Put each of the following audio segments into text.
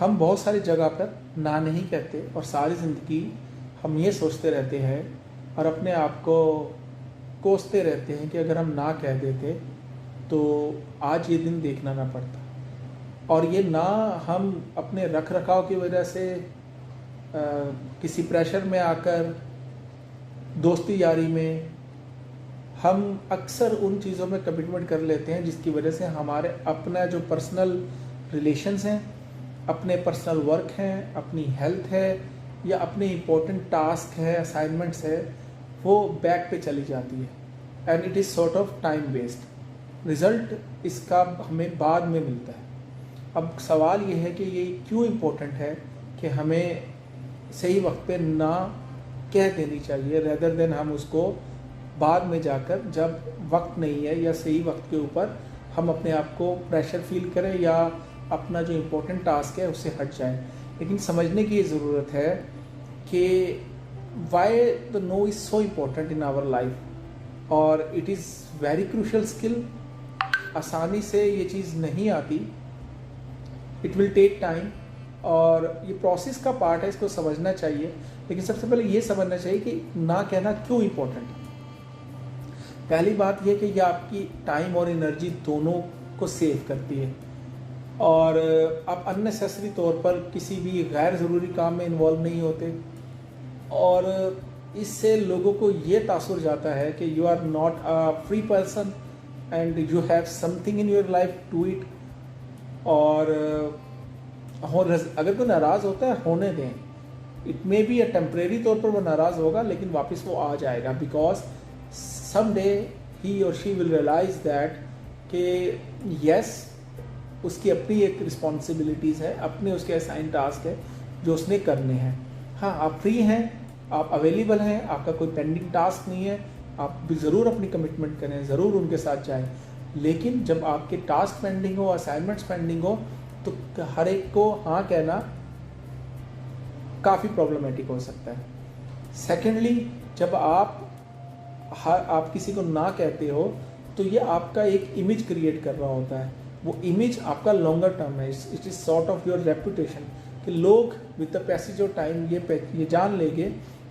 हम बहुत सारी जगह पर ना नहीं कहते और सारी ज़िंदगी हम ये सोचते रहते हैं और अपने आप को कोसते रहते हैं कि अगर हम ना कह देते तो आज ये दिन देखना ना पड़ता। और ये ना हम अपने रख रखाव की वजह से किसी प्रेशर में आकर, दोस्ती यारी में हम अक्सर उन चीज़ों में कमिटमेंट कर लेते हैं जिसकी वजह से हमारे अपना जो पर्सनल रिलेशंस हैं, अपने पर्सनल वर्क हैं, अपनी हेल्थ है या अपने इम्पोर्टेंट टास्क है, असाइनमेंट्स है, वो बैक पे चली जाती है and it is sort of time waste. Result इसका हमें बाद में मिलता है। अब सवाल ये है कि ये क्यों इम्पोर्टेंट है कि हमें सही वक्त पे ना कह देनी चाहिए रेदर देन हम उसको बाद में जाकर जब वक्त नहीं है या सही वक्त के ऊपर हम अपने आप को प्रेशर फील करें या अपना जो इम्पोर्टेंट टास्क है उससे हट जाए। लेकिन समझने की ये ज़रूरत है कि why the know is so important in our life और it is very crucial skill. आसानी से ये चीज़ नहीं आती, इट विल टेक टाइम और ये प्रोसेस का पार्ट है, इसको समझना चाहिए। लेकिन सबसे पहले ये समझना चाहिए कि ना कहना क्यों इम्पोर्टेंट है। पहली बात यह कि ये आपकी टाइम और एनर्जी दोनों को सेव करती है और आप अननेसेसरी तौर पर किसी भी गैर ज़रूरी काम में इन्वॉल्व नहीं होते और इससे लोगों को ये तासुर जाता है कि you are not a free person and you have something in your life to it. और अगर कोई नाराज़ होता है होने दें, it may be a temporary तौर पर वो नाराज़ होगा लेकिन वापस वो आ जाएगा because someday he or she will realize that कि yes उसकी अपनी एक रिस्पॉन्सिबिलिटीज़ है, अपने उसके असाइन टास्क है जो उसने करने हैं। हाँ, आप फ्री हैं, आप अवेलेबल हैं, आपका कोई पेंडिंग टास्क नहीं है, आप भी ज़रूर अपनी कमिटमेंट करें, ज़रूर उनके साथ जाएं। लेकिन जब आपके टास्क पेंडिंग हो, असाइनमेंट्स पेंडिंग हो तो हर एक को हाँ कहना काफ़ी प्रॉब्लमेटिक हो सकता है। सेकेंडली, जब आप किसी को ना कहते हो तो ये आपका एक इमेज क्रिएट कर रहा होता है। वो इमेज आपका लॉन्गर टर्म है, it is sort of your reputation कि लोग with the passage of time ये जान लेंगे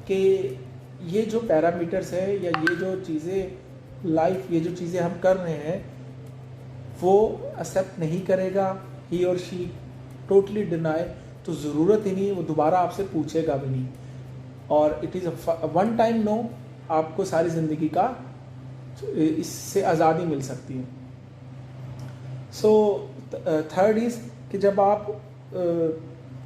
कि ये जो पैरामीटर्स है या ये जो चीज़ें लाइफ, ये जो चीज़ें हम कर रहे हैं वो एक्सेप्ट नहीं करेगा, ही और शी टोटली डिनाई, तो ज़रूरत ही नहीं, वो दोबारा आपसे पूछेगा भी नहीं। और it is one time no, आपको सारी ज़िंदगी का इससे आज़ादी मिल सकती है। सो थर्ड इज़ कि जब आप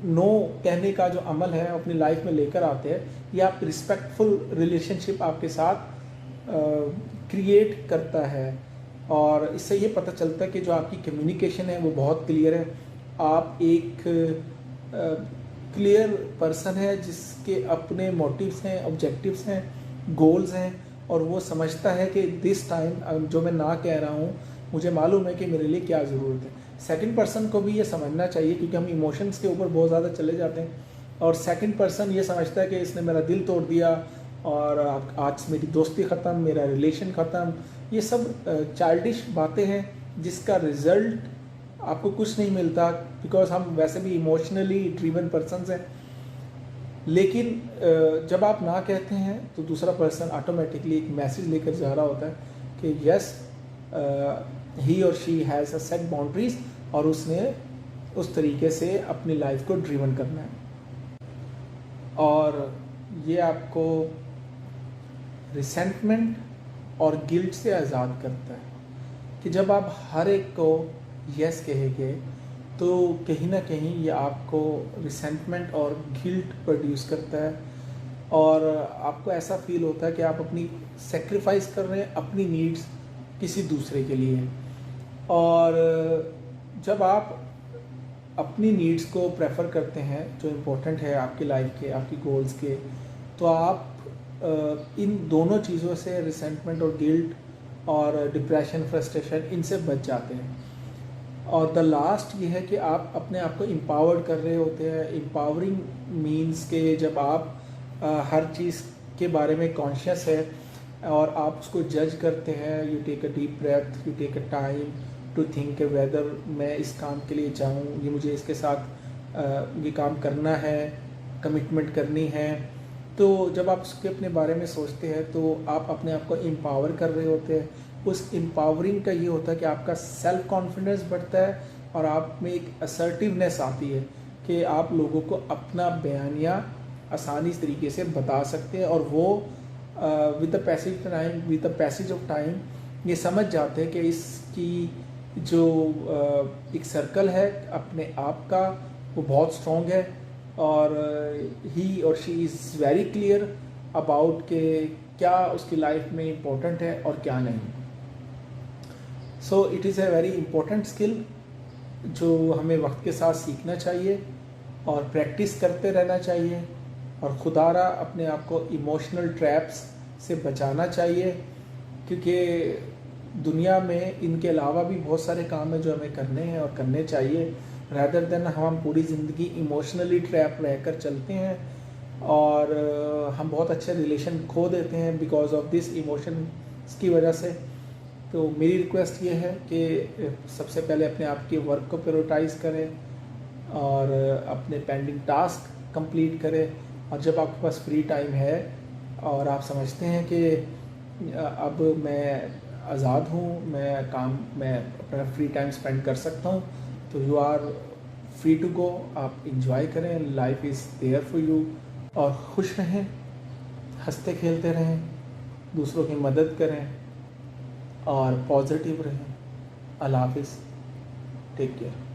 नो कहने का जो अमल है अपनी लाइफ में लेकर आते हैं, ये आप रिस्पेक्टफुल रिलेशनशिप आपके साथ क्रिएट करता है और इससे ये पता चलता है कि जो आपकी कम्युनिकेशन है वो बहुत क्लियर है। आप एक क्लियर पर्सन है जिसके अपने मोटिव्स हैं, ऑब्जेक्टिव्स हैं, गोल्स हैं और वो समझता है कि दिस टाइम जो मैं ना कह रहा हूँ मुझे मालूम है कि मेरे लिए क्या ज़रूरत है। सेकंड पर्सन को भी ये समझना चाहिए क्योंकि हम इमोशंस के ऊपर बहुत ज़्यादा चले जाते हैं और सेकंड पर्सन ये समझता है कि इसने मेरा दिल तोड़ दिया और आज मेरी दोस्ती ख़त्म, मेरा रिलेशन ख़त्म। ये सब चाइल्डिश बातें हैं जिसका रिज़ल्ट आपको कुछ नहीं मिलता बिकॉज हम वैसे भी इमोशनली ड्रिवन पर्सन्स हैं। लेकिन जब आप ना कहते हैं तो दूसरा पर्सन ऑटोमेटिकली एक मैसेज लेकर जा रहा होता है कि यस ही और she has a set boundaries और उसने उस तरीके से अपनी लाइफ को ड्रिवन करना है। और ये आपको रिसेंटमेंट और गिल्ट से आज़ाद करता है कि जब आप हर एक को यस कहेंगे तो कहीं ना कहीं ये आपको रिसेंटमेंट और गिल्ट प्रोड्यूस करता है और आपको ऐसा फील होता है कि आप अपनी सेक्रीफाइस कर रहे हैं अपनी नीड्स किसी दूसरे के लिए। और जब आप अपनी नीड्स को प्रेफर करते हैं जो इम्पोर्टेंट है आपकी लाइफ के, आपकी गोल्स के, तो आप इन दोनों चीज़ों से, रिसेंटमेंट और गिल्ट और डिप्रेशन, फ्रस्ट्रेशन, इनसे बच जाते हैं। और द लास्ट ये है कि आप अपने आप को एम्पावर्ड कर रहे होते हैं। एम्पावरिंग मीन्स के जब आप हर चीज़ के बारे में कॉन्शियस है और आप उसको जज करते हैं, you take a deep breath, you take a time to think whether मैं इस काम के लिए जाऊँ, ये मुझे इसके साथ ये काम करना है, कमिटमेंट करनी है। तो जब आप उसके अपने बारे में सोचते हैं तो आप अपने आप को एम्पावर कर रहे होते हैं। उस एम्पावरिंग का ये होता है कि आपका सेल्फ कॉन्फिडेंस बढ़ता है और आप में एक असर्टिवनेस आती है कि आप लोगों को अपना बयानिया आसानी तरीके से बता सकते हैं, और वो with the passage of time ये समझ जाते हैं कि इसकी जो एक सर्कल है अपने आप का वो बहुत स्ट्रॉन्ग है, और ही और she is very clear about के क्या उसकी लाइफ में इम्पोर्टेंट है और क्या नहीं। So it is a very important skill जो हमें वक्त के साथ सीखना चाहिए और प्रैक्टिस करते रहना चाहिए, और खुदारा अपने आप को इमोशनल ट्रैप्स से बचाना चाहिए, क्योंकि दुनिया में इनके अलावा भी बहुत सारे काम हैं जो हमें करने हैं और करने चाहिए, रैदर देन हम पूरी ज़िंदगी इमोशनली ट्रैप रहकर चलते हैं और हम बहुत अच्छे रिलेशन खो देते हैं बिकॉज ऑफ दिस इमोशंस की वजह से। तो मेरी रिक्वेस्ट ये है कि सबसे पहले अपने आप के वर्क को प्रायोरिटाइज़ करें और अपने पेंडिंग टास्क कंप्लीट करें, और जब आपके पास फ्री टाइम है और आप समझते हैं कि अब मैं आज़ाद हूँ, मैं अपना फ्री टाइम स्पेंड कर सकता हूँ, तो you are free to go. आप इंजॉय करें, life is there for you, और खुश रहें, हंसते खेलते रहें, दूसरों की मदद करें और पॉजिटिव रहें। अल्लाह हाफिज़, टेक केयर।